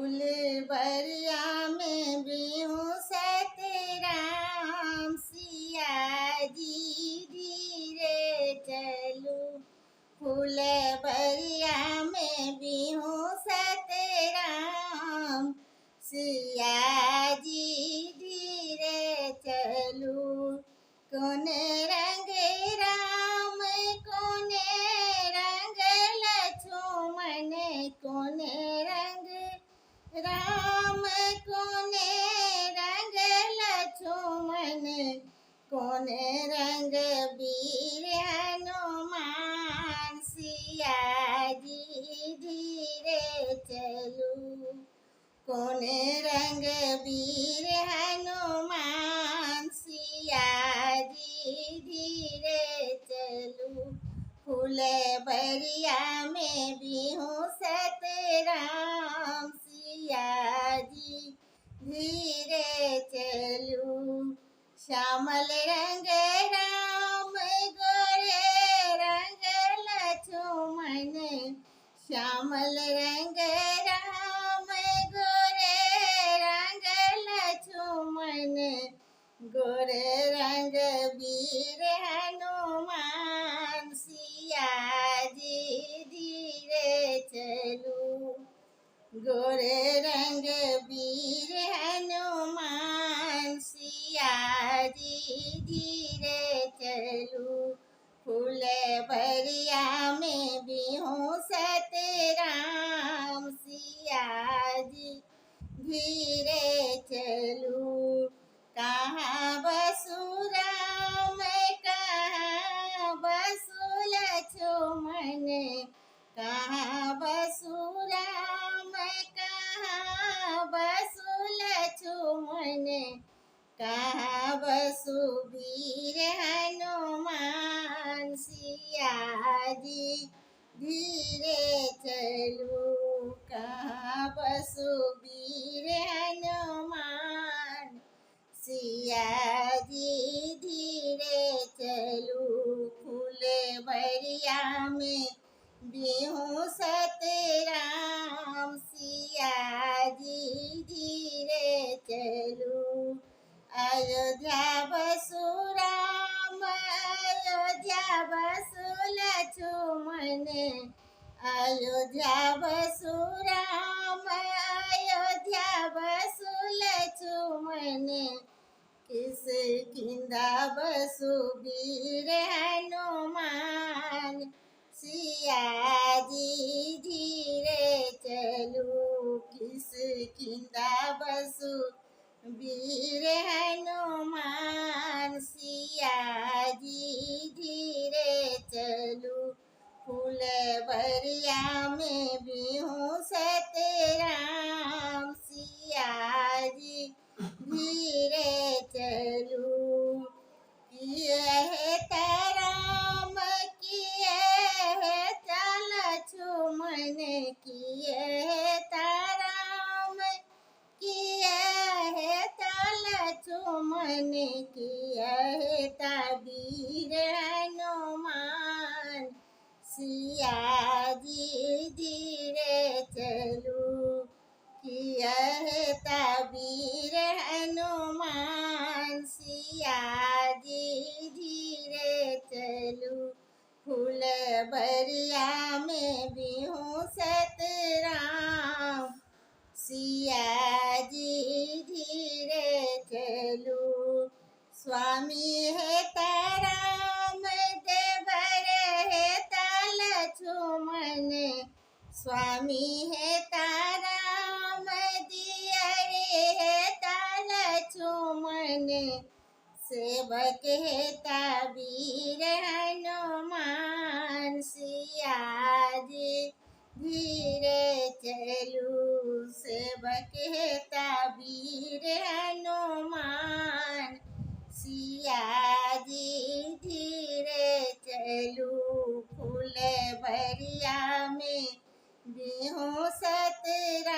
फुलवरिया में बिहू सतराम, सिया जी धीरे चलू। फुलवरिया में बिहू सतराम, सिया जी धीरे चलू। कौन रंग राम कौन रंग लक्ष्मण, कौन रंग राम कौन रंग लक्ष्मण, कौन रंग वीर हनुमान, सिया जी धीरे चलू। कौन रंग वीर हनुमान, सिया जी धीरे चलू। फुलवरिया में बिहू सतराम, सिया जी धीरे चलू। श्यामल रंग राम गोरे रंग लक्ष्मण, श्यामल रंग राम गोरे रंग लक्ष्मण, गोरे रंग वीर हनुमान, सिया जी धीरे चलू। गोरे रंग वीर हनुमान, सिया जी धीरे चलू। फुलवरिया में बिहू सतराम, सिया जी धीरे चलू। कहाँ बसु राम कहाँ बसु लक्ष्मण, कहाँ बसु राम कहाँ बसु लक्ष्मण, कहाँ बसु वीर हनुमान, सिया जी धीरे चलू। कहाँ बसु वीर हनुमान, सिया जी धीरे चलू। फुलवरिया में बिहू सतराम, सिया जी धीरे चलू। अयोध्या बसु राम अयोध्या बसु लक्ष्मण, अयोध्या बसु राम अयोध्या बसु लक्ष्मण, किष्किंधा बसु वीर हनुमान, सिया जी धीरे चलू। किष्किंधा बसु वीर हनुमान, सिया जी धीरे चलू। फुलवरिया में बिहू सतराम, सिया जी धीरे चलू। किए है राम किए है लक्ष्मण, किए है राम किए है लक्ष्मण, किए है वीर हनुमान, सिया जी धीरे चलू। किया है वीर हनुमान, सिया जी धीरे चलू। फुलवरिया में बिहू सतराम, सिया जी धीरे चलू। स्वामी है राम देवर है लक्ष्मण, स्वामी है राम दियरे है लक्ष्मण, सेवक है वीर हनुमान, सिया जी धीरे चलू। सेवक है वीर हनुमान, सिया जी धीरे चलू। फुलवरिया में बिहू सतराम,